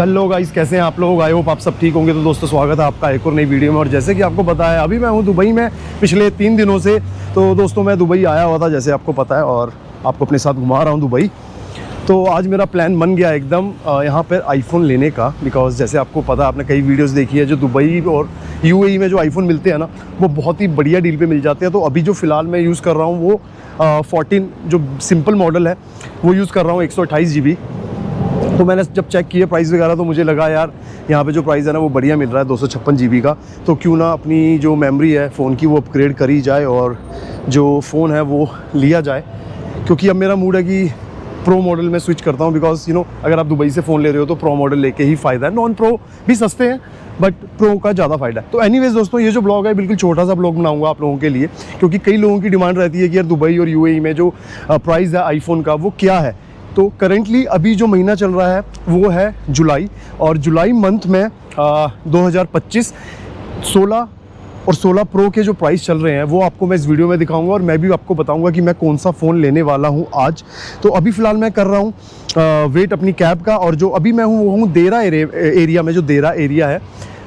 Hello guys, कैसे हैं आप लोग? आई होप आप सब ठीक होंगे। तो दोस्तों, स्वागत है आपका एक और नई वीडियो में। और जैसे कि आपको पता है, अभी मैं हूं दुबई में पिछले 3 दिनों से। तो दोस्तों, मैं दुबई आया हुआ था जैसे आपको पता है, और आपको अपने साथ घुमा रहा हूं दुबई। तो आज मेरा प्लान बन गया एकदम यहाँ पर आईफोन लेने का, बिकॉज़ जैसे आपको पता है, आपने कई वीडियोज़ देखी है, जो दुबई और UAE में जो आईफोन मिलते हैं ना, वो बहुत ही बढ़िया डील पर मिल जाते हैं। तो अभी जो फ़िलहाल मैं यूज़ कर रहा हूँ वो 14 जो सिंपल मॉडल है वो यूज़ कर रहा हूँ, 128 GB। तो मैंने जब चेक किया प्राइस वगैरह, तो मुझे लगा यार यहाँ पे जो प्राइस है ना वो बढ़िया मिल रहा है, 256 GB का। तो क्यों ना अपनी जो मेमोरी है फ़ोन की वो अपग्रेड करी जाए और जो फ़ोन है वो लिया जाए। क्योंकि अब मेरा मूड है कि प्रो मॉडल में स्विच करता हूँ, बिकॉज अगर आप दुबई से फ़ोन ले रहे हो तो प्रो मॉडल लेके ही फ़ायदा है। नॉन प्रो भी सस्ते हैं, बट प्रो का ज़्यादा फ़ायदा है। तो एनीवेज दोस्तों, ये जो ब्लॉग है बिल्कुल छोटा सा ब्लॉग बनाऊंगा आप लोगों के लिए, क्योंकि कई लोगों की डिमांड रहती है कि यार दुबई और UAE में जो प्राइस है आईफोन का वो क्या है। तो करेंटली अभी जो महीना चल रहा है वो है जुलाई, और जुलाई मंथ में 2025 16 और 16 प्रो के जो प्राइस चल रहे हैं वो आपको मैं इस वीडियो में दिखाऊंगा। और मैं भी आपको बताऊंगा कि मैं कौन सा फ़ोन लेने वाला हूं आज। तो अभी फ़िलहाल मैं कर रहा हूं वेट अपनी कैब का, और जो अभी मैं हूं वो हूं देरा एरिया में, जो देरा एरिया है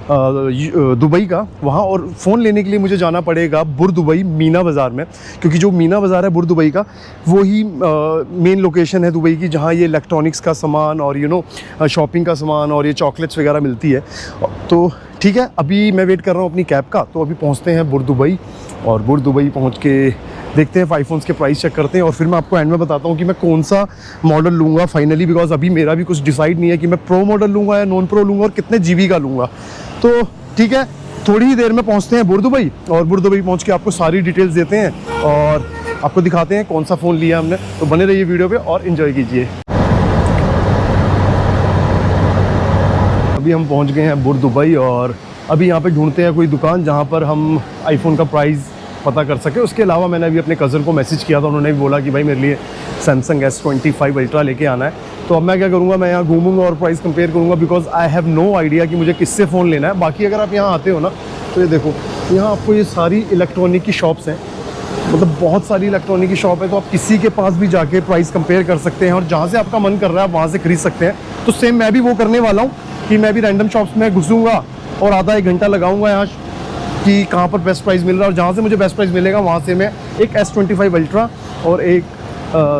दुबई का, वहाँ। और फ़ोन लेने के लिए मुझे जाना पड़ेगा बुर्दुबई मीना बाज़ार में, क्योंकि जो मीना बाज़ार है बुर्दुबई का वो ही मेन लोकेशन है दुबई की, जहाँ ये इलेक्ट्रॉनिक्स का सामान और शॉपिंग का सामान और ये चॉकलेट्स वगैरह मिलती है। तो ठीक है, अभी मैं वेट कर रहा हूँ अपनी कैब का। तो अभी पहुँचते हैं बुर्दुबई, और बुर्दुबई पहुँच के देखते हैं आईफोन्स के प्राइस चेक करते हैं, और फिर मैं आपको एंड में बताता हूँ कि मैं कौन सा मॉडल लूँगा फाइनली, बिकॉज अभी मेरा भी कुछ डिसाइड नहीं है कि मैं प्रो मॉडल लूँगा या नॉन प्रो लूँगा और कितने GB का लूँगा। तो ठीक है, थोड़ी ही देर में पहुँचते हैं बुर्दुबई, और बुर्दुबई पहुँच के आपको सारी डिटेल्स देते हैं और आपको दिखाते हैं कौन सा फ़ोन लिया हमने। तो बने रहिए वीडियो पे और इन्जॉय कीजिए। अभी हम पहुँच गए हैं बुर्दुबई, और अभी यहाँ पे ढूंढते हैं कोई दुकान जहाँ पर हम आईफोन का प्राइस पता कर सके। उसके अलावा मैंने अभी अपने कज़न को मैसेज किया था, उन्होंने भी बोला कि भाई मेरे लिए सैमसंग S25 अल्ट्रा लेके आना है। तो अब मैं क्या करूँगा, मैं यहाँ घूमूंगा और प्राइस कंपेयर करूँगा, because I have no idea कि मुझे किससे फ़ोन लेना है। बाकी अगर आप यहाँ आते हो ना, तो ये देखो, यहाँ आपको ये सारी इलेक्ट्रॉनिक की शॉप्स हैं, मतलब बहुत सारी इलेक्ट्रॉनिक की शॉप है। तो आप किसी के पास भी जाके प्राइस कंपेयर कर सकते हैं, और जहाँ से आपका मन कर रहा है आप वहाँ से खरीद सकते हैं। तो सेम मैं भी वो करने वाला हूँ कि मैं भी रैंडम शॉप्स में घुसूँगा और आधा 1 घंटा लगाऊँगा यहाँ कि कहाँ पर बेस्ट प्राइस मिल रहा है, और जहाँ से मुझे बेस्ट प्राइस मिलेगा वहाँ से मैं एक S25 अल्ट्रा और एक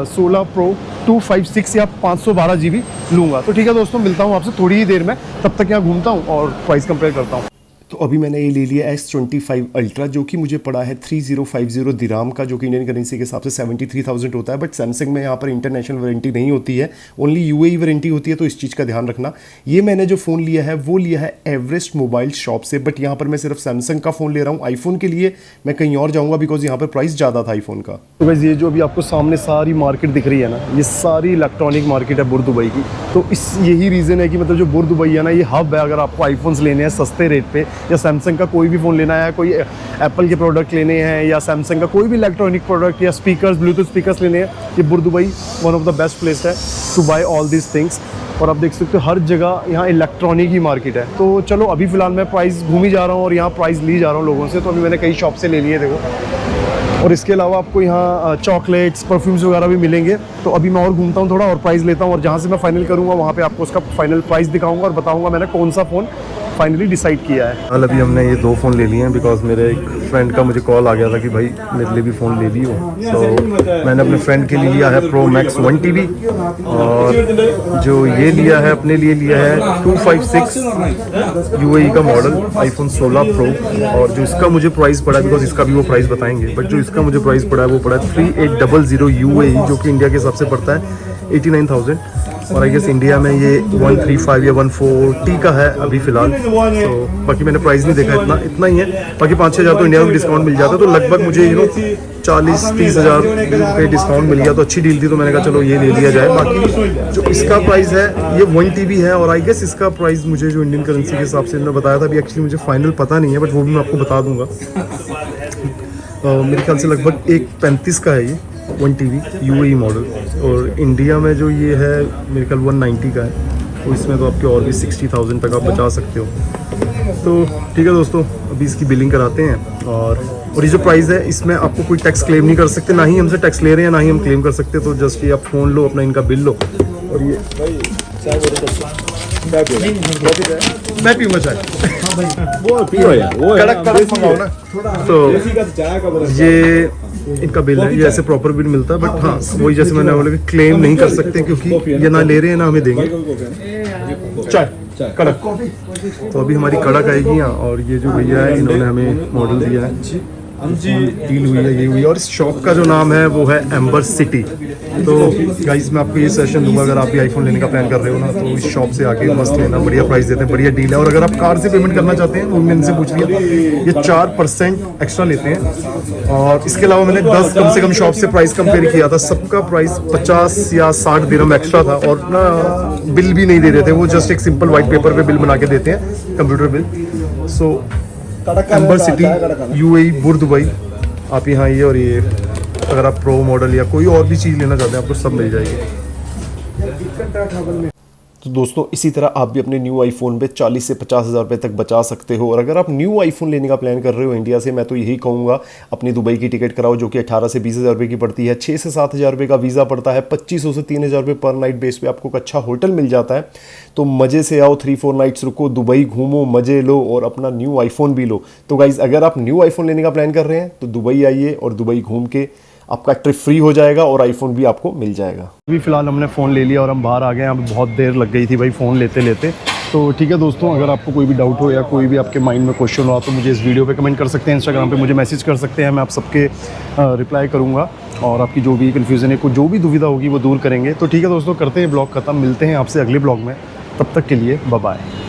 16 प्रो 256 या 512 GB लूँगा। तो ठीक है दोस्तों, मिलता हूँ आपसे थोड़ी ही देर में, तब तक यहाँ घूमता हूँ और प्राइस कंपेयर करता हूँ। तो अभी मैंने ये ले लिया S25 अल्ट्रा, जो कि मुझे पड़ा है 3050 दिराम का, जो कि इंडियन करेंसी के हिसाब से 73,000 होता है। बट सैमसंग में यहाँ पर इंटरनेशनल वारंटी नहीं होती है, ओनली UAE वारंटी होती है, तो इस चीज़ का ध्यान रखना। ये मैंने जो फ़ोन लिया है वो लिया है एवरेस्ट मोबाइल शॉप से, बट यहाँ पर मैं सिर्फ सैमसंग का फ़ोन ले रहा हूँ। आईफोन के लिए मैं कहीं और जाऊँगा, बिकॉज यहाँ पर प्राइस ज़्यादा था आईफोन का। तो वैसे ये जो अभी आपको सामने सारी मार्केट दिख रही है ना, ये सारी इलेक्ट्रॉनिक मार्केट है बुर्दुबई की। तो यही रीज़न है कि मतलब जो बुर्दुबई है ना, ये हब है अगर आपको आईफोन्स लेने हैं सस्ते रेट पे, या सैमसंग का कोई भी फ़ोन लेना है, कोई एप्पल के प्रोडक्ट लेने हैं, या सैमसंग का कोई भी इलेक्ट्रॉनिक प्रोडक्ट या स्पीकर्स, ब्लूटूथ स्पीकर्स लेने हैं, ये Bur Dubai one of the best place है to buy all these things. और आप देख सकते हो हर जगह यहाँ इलेक्ट्रॉनिक ही मार्केट है। तो चलो, अभी फ़िलहाल मैं प्राइस घूम ही जा रहा हूँ और यहाँ प्राइस ली जा रहा हूँ लोगों से। तो अभी मैंने कई शॉप से ले लिए देखो, और इसके अलावा आपको यहाँ चॉकलेट्स, परफ्यूम्स वगैरह भी मिलेंगे। तो अभी मैं और घूमता हूँ थोड़ा और प्राइस लेता हूँ, और जहाँ से मैं फाइनल करूँगा वहाँ पे आपको उसका फाइनल प्राइस दिखाऊंगा और बताऊँगा मैंने कौन सा फ़ोन फाइनली डिसाइड किया है। कल अभी हमने ये 2 फ़ोन ले लिए हैं, बिकॉज मेरे एक फ्रेंड का मुझे कॉल आ गया था कि भाई मेरे लिए भी फ़ोन ले लियो। तो मैंने अपने फ्रेंड के लिए लिया है प्रो मैक्स 1 TB, और जो ये लिया है अपने लिए लिया है 256 UAE का मॉडल आईफोन 16 प्रो। और जो इसका मुझे प्राइस पड़ा है, बिकॉज इसका भी वो प्राइस बताएंगे, बट जो इसका मुझे प्राइस पड़ा है वो पड़ा है 3800 UAE, जो कि इंडिया के हिसाब से पड़ता है 89,000। और आई गेस इंडिया में ये 135 या 140 का है अभी फ़िलहाल। तो बाकी मैंने प्राइस नहीं देखा, इतना ही है। बाकी 5-6 हज़ार तो इंडिया में डिस्काउंट मिल जाता है, तो लगभग मुझे 40-30 हज़ार पे डिस्काउंट मिल गया। तो अच्छी डील थी, तो मैंने कहा चलो ये ले लिया जाए। बाकी जो इसका प्राइस है ये 1 TB है, और आई गेस इसका प्राइस मुझे जो इंडियन करेंसी के हिसाब से इन्होंने बताया था, अभी एक्चुअली मुझे फाइनल पता नहीं है, बट वो भी मैं आपको बता दूंगा। मेरे ख्याल से लगभग 135 का है ये 1 TB UAE मॉडल, और इंडिया में जो ये है मेरे ख्याल 190 का है। तो इसमें तो आपके और भी 60,000 तक आप बचा सकते हो। तो ठीक है दोस्तों, अभी इसकी बिलिंग कराते हैं। और ये जो प्राइस है इसमें आपको कोई टैक्स क्लेम नहीं कर सकते, ना ही हमसे टैक्स ले रहे हैं, ना ही हम क्लेम कर सकते। तो जस्ट ये आप फ़ोन लो, अपना इनका बिल लो, और ये मैं पीऊँगा चाय। वो पियो यार, वो कड़क मंगाओ ना। तो ये इनका बिल है, ये ऐसे प्रॉपर बिल मिलता है, बट हाँ वही जैसे मैंने बोला कि क्लेम नहीं कर सकते क्योंकि ये ना ले रहे हैं ना हमें देंगे। चाय कड़क। तो अभी हमारी कड़क आएगी यहाँ, और ये जो भैया है इन्होंने हमें मॉडल दिया है, डील हुई है, ये हुई है। और इस शॉप का जो नाम है वो है एम्बर सिटी। तो गाइस मैं आपको ये सेशन दूंगा, अगर आप भी आईफोन लेने का प्लान कर रहे हो ना तो इस शॉप से आके मस्त लेना, बढ़िया प्राइस देते हैं, बढ़िया डील है। और अगर आप कार्ड से पेमेंट करना चाहते हैं, वो मैंने इनसे पूछ लिया, ये 4% एक्स्ट्रा लेते हैं। और इसके अलावा मैंने 10 कम से कम शॉप से प्राइस कंपेयर किया था, सबका प्राइस 50 या 60 दिरहम एक्स्ट्रा था, और ना बिल भी नहीं दे रहे थे, वो जस्ट एक सिंपल व्हाइट पेपर पे बिल बना के देते हैं, कंप्यूटर बिल। सो एम्बर सिटी यूएई बुर्ज दुबई, आप यहाँ आइए। और ये अगर आप प्रो मॉडल या कोई और भी चीज़ लेना चाहते हैं आपको सब मिल जाएगी। तो दोस्तों इसी तरह आप भी अपने न्यू आईफोन पे 40 से 50 हज़ार रुपये तक बचा सकते हो। और अगर आप न्यू आईफोन लेने का प्लान कर रहे हो इंडिया से, मैं तो यही कहूँगा अपनी दुबई की टिकट कराओ, जो कि 18 से 20 हज़ार रुपये की पड़ती है। 6 से 7 हज़ार रुपये का वीज़ा पड़ता है, 2500 से 3000 रुपये पर नाइट बेस पे आपको एक अच्छा होटल मिल जाता है। तो मज़े से आओ, 3-4 नाइट्स रुको, दुबई घूमो, मज़े लो और अपना न्यू आईफोन भी लो। तो गाइज़ अगर आप न्यू आईफोन लेने का प्लान कर रहे हैं तो दुबई आइए, और दुबई घूम के आपका ट्रिप फ्री हो जाएगा और आईफोन भी आपको मिल जाएगा। अभी फ़िलहाल हमने फ़ोन ले लिया और हम बाहर आ गए। यहाँ बहुत देर लग गई थी भाई फ़ोन लेते लेते। तो ठीक है दोस्तों, अगर आपको कोई भी डाउट हो या कोई भी आपके माइंड में क्वेश्चन हो तो मुझे इस वीडियो पे कमेंट कर सकते हैं, इंस्टाग्राम पे मुझे मैसेज कर सकते हैं, मैं आप सबके रिप्लाई करूँगा और आपकी जो भी कन्फ्यूज़न है, कोई जो भी दुविधा होगी वो दूर करेंगे। तो ठीक है दोस्तों, करते हैं ब्लॉग ख़त्म, मिलते हैं आपसे अगले ब्लॉग में, तब तक के लिए बाय बाय।